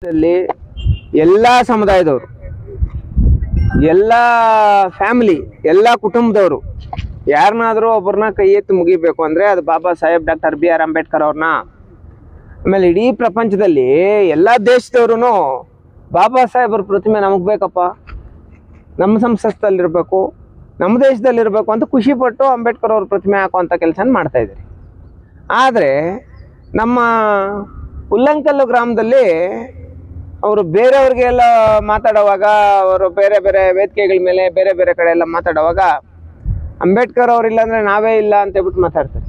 ಅಲ್ಲಿ ಎಲ್ಲ ಸಮುದಾಯದವರು, ಎಲ್ಲ ಫ್ಯಾಮಿಲಿ, ಎಲ್ಲ ಕುಟುಂಬದವರು ಯಾರನ್ನಾದ್ರೂ ಒಬ್ಬರನ್ನ ಕೈ ಎತ್ತಿ ಮುಗಿಬೇಕು ಅಂದ್ರೆ ಅದು ಬಾಬಾ ಸಾಹೇಬ್ ಡಾಕ್ಟರ್ BR ಅಂಬೇಡ್ಕರ್ ಅವ್ರನ್ನ. ಆಮೇಲೆ ಇಡೀ ಪ್ರಪಂಚದಲ್ಲಿ ಎಲ್ಲ ದೇಶದವ್ರು ಬಾಬಾ ಸಾಹೇಬ್ರ ಪ್ರತಿಮೆ ನಮಗ್ ಬೇಕಪ್ಪ, ನಮ್ಮ ಸಂಸ್ಥೆಯಲ್ಲಿರ್ಬೇಕು, ನಮ್ಮ ದೇಶದಲ್ಲಿರ್ಬೇಕು ಅಂತ ಖುಷಿ ಪಟ್ಟು ಅಂಬೇಡ್ಕರ್ ಅವ್ರ ಪ್ರತಿಮೆ ಹಾಕುವಂಥ ಕೆಲಸ ಮಾಡ್ತಾ ಇದ್ದಾರೆ. ಆದರೆ ನಮ್ಮ ಉಲ್ಲಂಕಲ್ಲು ಗ್ರಾಮದಲ್ಲಿ ಅವರು ಬೇರೆಯವ್ರಿಗೆಲ್ಲ ಮಾತಾಡುವಾಗ, ಅವರು ಬೇರೆ ಬೇರೆ ವೇದಿಕೆಗಳ ಮೇಲೆ ಬೇರೆ ಬೇರೆ ಕಡೆ ಎಲ್ಲ ಮಾತಾಡುವಾಗ ಅಂಬೇಡ್ಕರ್ ಅವ್ರು ಇಲ್ಲಾಂದ್ರೆ ನಾವೇ ಇಲ್ಲ ಅಂತ ಹೇಳ್ಬಿಟ್ಟು ಮಾತಾಡ್ತಾರೆ.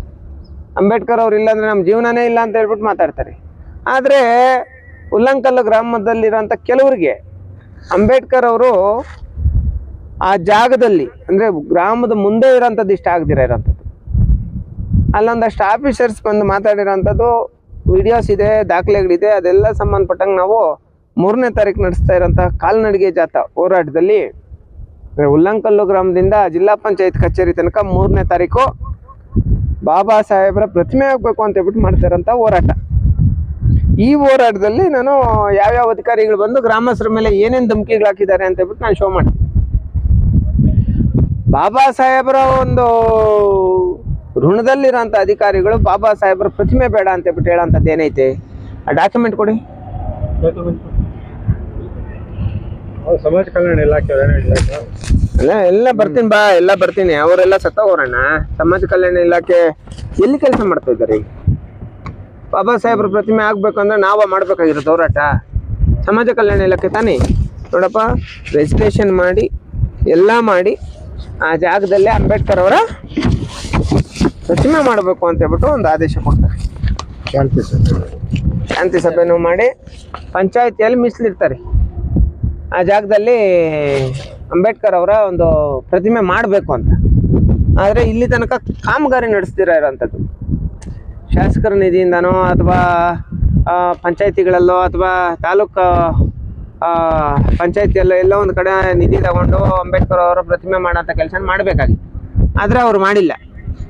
ಅಂಬೇಡ್ಕರ್ ಅವ್ರು ಇಲ್ಲಾಂದ್ರೆ ನಮ್ಮ ಜೀವನನೇ ಇಲ್ಲ ಅಂತ ಹೇಳ್ಬಿಟ್ಟು ಮಾತಾಡ್ತಾರೆ. ಆದರೆ ಉಲ್ಲಂಕಲ್ಲು ಗ್ರಾಮದಲ್ಲಿರೋಂಥ ಕೆಲವರಿಗೆ ಅಂಬೇಡ್ಕರ್ ಅವರು ಆ ಜಾಗದಲ್ಲಿ ಅಂದರೆ ಗ್ರಾಮದ ಮುಂದೆ ಇರೋಂಥದ್ದು ಇಷ್ಟ ಆಗದಿರ ಇರೋಂಥದ್ದು, ಅಲ್ಲೊಂದಷ್ಟು ಆಫೀಸರ್ಸ್ ಬಂದು ಮಾತಾಡಿರೋಂಥದ್ದು ವಿಡಿಯೋಸ್ ಇದೆ, ದಾಖಲೆಗಳಿದೆ. ಅದೆಲ್ಲ ಸಂಬಂಧಪಟ್ಟಂಗೆ ನಾವು 3ನೇ ತಾರೀಕು ನಡೆಸ್ತಾ ಇರೋಂಥ ಕಾಲ್ನಡಿಗೆ ಜಾಥಾ ಹೋರಾಟದಲ್ಲಿ ಉಲ್ಲಂಕಲ್ಲು ಗ್ರಾಮದಿಂದ ಜಿಲ್ಲಾ ಪಂಚಾಯತ್ ಕಚೇರಿ ತನಕ 3ನೇ ತಾರೀಕು ಬಾಬಾ ಸಾಹೇಬ್ರ ಪ್ರತಿಮೆ ಆಗಬೇಕು ಅಂತ ಹೇಳ್ಬಿಟ್ಟು ಮಾಡ್ತಾ ಇರೋಂಥ ಹೋರಾಟ. ಈ ಹೋರಾಟದಲ್ಲಿ ನಾನು ಯಾವ್ಯಾವ ಅಧಿಕಾರಿಗಳು ಬಂದು ಗ್ರಾಮಸ್ಥರ ಮೇಲೆ ಏನೇನು ಧಮಕಿಗಳು ಹಾಕಿದ್ದಾರೆ ಅಂತ ಹೇಳ್ಬಿಟ್ಟು ನಾನು ಶೋ ಮಾಡ್ತೀನಿ. ಬಾಬಾ ಸಾಹೇಬ್ರ ಒಂದು ಋಣದಲ್ಲಿರೋಂಥ ಅಧಿಕಾರಿಗಳು ಬಾಬಾ ಸಾಹೇಬ್ರ ಪ್ರತಿಮೆ ಬೇಡ ಅಂತ ಹೇಳ್ಬಿಟ್ಟು ಹೇಳೋಂಥದ್ದು ಏನೈತೆ, ಆ ಡಾಕ್ಯುಮೆಂಟ್ ಕೊಡಿ. ಸಮಾಜ ಕಲ್ಯಾಣ ಇಲಾಖೆ ಎಲ್ಲ ಬರ್ತೀನಿ ಬಾ, ಎಲ್ಲ ಬರ್ತೀನಿ. ಅವರೆಲ್ಲ ಸತ್ತೋಗೋರಣ್ಣ. ಸಮಾಜ ಕಲ್ಯಾಣ ಇಲಾಖೆ ಎಲ್ಲಿ ಕೆಲಸ ಮಾಡ್ತಾ ಇದ್ದಾರೆ? ಬಾಬಾ ಸಾಹೇಬ್ರ ಪ್ರತಿಮೆ ಆಗ್ಬೇಕಂದ್ರೆ ನಾವು ಮಾಡ್ಬೇಕಾಗಿರೋದು ಹೋರಾಟ. ಸಮಾಜ ಕಲ್ಯಾಣ ಇಲಾಖೆ ತಾನೇ. ನೋಡಪ್ಪ, ರಿಜಿಸ್ಟ್ರೇಷನ್ ಮಾಡಿ ಎಲ್ಲ ಮಾಡಿ ಆ ಜಾಗದಲ್ಲೇ ಅಂಬೇಡ್ಕರ್ ಅವರ ಪ್ರತಿಮೆ ಮಾಡಬೇಕು ಅಂತ ಹೇಳ್ಬಿಟ್ಟು ಒಂದು ಆದೇಶ ಕೊಡ್ತಾರೆ. ಶಾಂತಿ ಸಭೆನೂ ಮಾಡಿ ಪಂಚಾಯತಿಯಲ್ಲಿ ಮೀಸಲಿರ್ತಾರೆ. ಆ ಜಾಗದಲ್ಲಿ ಅಂಬೇಡ್ಕರ್ ಅವರ ಒಂದು ಪ್ರತಿಮೆ ಮಾಡಬೇಕು ಅಂತ. ಆದರೆ ಇಲ್ಲಿ ತನಕ ಕಾಮಗಾರಿ ನಡೆಸ್ತಿರ ಇರೋಂಥದ್ದು ಶಾಸಕರ ನಿಧಿಯಿಂದನೋ ಅಥವಾ ಪಂಚಾಯತಿಗಳಲ್ಲೋ ಅಥವಾ ತಾಲೂಕು ಪಂಚಾಯತಿಯಲ್ಲೋ ಎಲ್ಲೋ ಒಂದು ಕಡೆ ನಿಧಿ ತಗೊಂಡು ಅಂಬೇಡ್ಕರ್ ಅವರ ಪ್ರತಿಮೆ ಮಾಡೋಂಥ ಕೆಲಸ ಮಾಡಬೇಕಾಗಿತ್ತು. ಆದರೆ ಅವ್ರು ಮಾಡಿಲ್ಲ.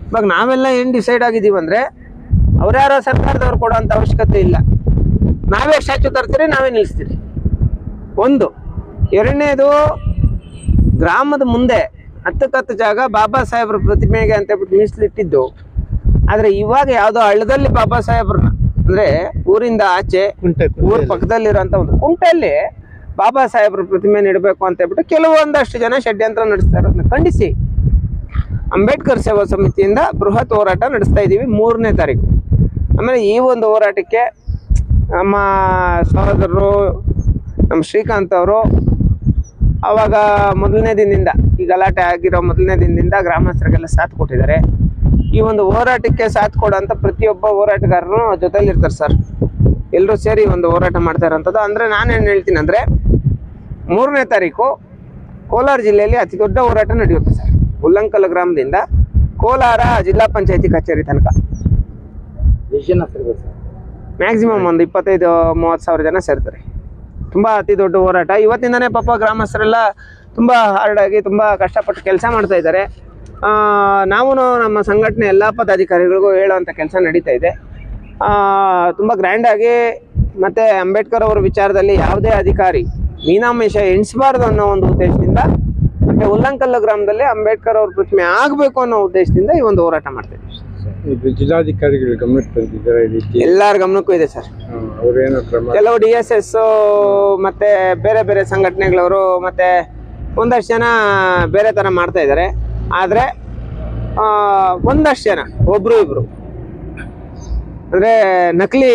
ಇವಾಗ ನಾವೆಲ್ಲ ಏನು ಡಿಸೈಡ್ ಆಗಿದ್ದೀವಿ ಅಂದರೆ ಅವ್ರ್ಯಾರೋ ಸರ್ಕಾರದವ್ರು ಕೊಡೋಂಥ ಅವಶ್ಯಕತೆ ಇಲ್ಲ, ನಾವೇ ಸ್ಟ್ಯಾಚ್ಯೂ ತರ್ತೀರಿ, ನಾವೇ ನಿಲ್ಲಿಸ್ತೀರಿ. ಒಂದು. ಎರಡನೇದು, ಗ್ರಾಮದ ಮುಂದೆ 10 ಜಾಗ ಬಾಬಾ ಸಾಹೇಬ್ರ ಪ್ರತಿಮೆಗೆ ಅಂತ ಹೇಳ್ಬಿಟ್ಟು ಮೀಸಲಿಟ್ಟಿದ್ದು. ಆದರೆ ಇವಾಗ ಯಾವುದೋ ಹಳ್ಳದಲ್ಲಿ ಬಾಬಾ ಸಾಹೇಬ್ರನ್ನ ಅಂದರೆ ಊರಿಂದ ಆಚೆ ಊರ ಪಕ್ಕದಲ್ಲಿರೋಂಥ ಒಂದು ಕುಂಟೆಯಲ್ಲಿ ಬಾಬಾ ಸಾಹೇಬ್ರ ಪ್ರತಿಮೆ ಇಡಬೇಕು ಅಂತ ಹೇಳ್ಬಿಟ್ಟು ಕೆಲವೊಂದಷ್ಟು ಜನ ಷಡ್ಯಂತ್ರ ನಡೆಸ್ತಾ ಇರೋದನ್ನ ಖಂಡಿಸಿ ಅಂಬೇಡ್ಕರ್ ಸೇವಾ ಸಮಿತಿಯಿಂದ ಬೃಹತ್ ಹೋರಾಟ ನಡೆಸ್ತಾ ಇದ್ದೀವಿ 3ನೇ ತಾರೀಕು. ಆಮೇಲೆ ಈ ಒಂದು ಹೋರಾಟಕ್ಕೆ ನಮ್ಮ ಸಹೋದರರು, ನಮ್ಮ ಶ್ರೀಕಾಂತ್ ಅವರು ಆವಾಗ ಮೊದಲನೇ ದಿನದಿಂದ, ಈ ಗಲಾಟೆ ಆಗಿರೋ ಮೊದಲನೇ ದಿನದಿಂದ ಗ್ರಾಮಸ್ಥರಿಗೆಲ್ಲ ಸಾಥ್ ಕೊಟ್ಟಿದ್ದಾರೆ. ಈ ಒಂದು ಹೋರಾಟಕ್ಕೆ ಸಾಥ್ ಕೊಡೋಂಥ ಪ್ರತಿಯೊಬ್ಬ ಹೋರಾಟಗಾರರು ಜೊತೆಲಿರ್ತಾರೆ ಸರ್. ಎಲ್ಲರೂ ಸೇರಿ ಒಂದು ಹೋರಾಟ ಮಾಡ್ತಾ ಇರೋಂಥದ್ದು. ಅಂದರೆ ನಾನೇನು ಹೇಳ್ತೀನಿ ಅಂದರೆ 3ನೇ ತಾರೀಕು ಕೋಲಾರ ಜಿಲ್ಲೆಯಲ್ಲಿ ಅತಿ ದೊಡ್ಡ ಹೋರಾಟ ನಡೆಯುತ್ತೆ ಸರ್. ಉಲ್ಲಂಕಲ್ಲು ಗ್ರಾಮದಿಂದ ಕೋಲಾರ ಜಿಲ್ಲಾ ಪಂಚಾಯತಿ ಕಚೇರಿ ತನಕ ಮ್ಯಾಕ್ಸಿಮಮ್ ಒಂದು 25-30 ಸಾವಿರ ಜನ ಸೇರ್ತಾರೆ. ತುಂಬ ಅತಿ ದೊಡ್ಡ ಹೋರಾಟ. ಇವತ್ತಿಂದನೇ ಪಾಪ ಗ್ರಾಮಸ್ಥರೆಲ್ಲ ತುಂಬ ಹಾರ್ಡಾಗಿ ತುಂಬ ಕಷ್ಟಪಟ್ಟು ಕೆಲಸ ಮಾಡ್ತಾ ಇದ್ದಾರೆ. ನಾವು ನಮ್ಮ ಸಂಘಟನೆ ಎಲ್ಲ ಪದಾಧಿಕಾರಿಗಳಿಗೂ ಹೇಳುವಂಥ ಕೆಲಸ ನಡೀತಾ ಇದೆ. ತುಂಬ ಗ್ರ್ಯಾಂಡಾಗಿ. ಮತ್ತು ಅಂಬೇಡ್ಕರ್ ಅವರ ವಿಚಾರದಲ್ಲಿ ಯಾವುದೇ ಅಧಿಕಾರಿ ಮೀನಾಮೇಷ ಎಣಿಸಬಾರ್ದು ಅನ್ನೋ ಒಂದು ಉದ್ದೇಶದಿಂದ, ಮತ್ತು ಉಲ್ಲಂಕಲ್ಲು ಗ್ರಾಮದಲ್ಲಿ ಅಂಬೇಡ್ಕರ್ ಅವ್ರ ಪ್ರತಿಮೆ ಆಗಬೇಕು ಅನ್ನೋ ಉದ್ದೇಶದಿಂದ ಈ ಒಂದು ಹೋರಾಟ ಮಾಡ್ತಾ ಇದ್ದೀವಿ. ಜಿಲ್ಲಾಧಿಕಾರಿಗಳ ಗಮನಕ್ಕೆ ತಂದಿದ್ದಾರೆ? ಎಲ್ಲರ ಗಮನಕ್ಕೂ ಇದೆ ಸರ್. ಕೆಲವು DSS ಮತ್ತೆ ಬೇರೆ ಬೇರೆ ಸಂಘಟನೆಗಳವರು ಮತ್ತೆ ಒಂದಷ್ಟು ಜನ ಬೇರೆ ಥರ ಮಾಡ್ತಾ ಇದ್ದಾರೆ. ಆದರೆ ಒಂದಷ್ಟು ಜನ, ಒಬ್ರು ಇಬ್ರು ಅಂದರೆ ನಕಲಿ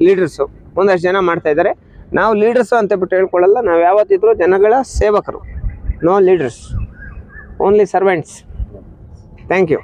ಲೀಡರ್ಸು ಒಂದಷ್ಟು ಜನ ಮಾಡ್ತಾ ಇದ್ದಾರೆ. ನಾವು ಲೀಡರ್ಸು ಅಂತ ಬಿಟ್ಟು ಹೇಳ್ಕೊಳ್ಳಲ್ಲ. ನಾವು ಯಾವತ್ತಿದ್ರೂ ಜನಗಳ ಸೇವಕರು. No leaders, only servants. Thank you.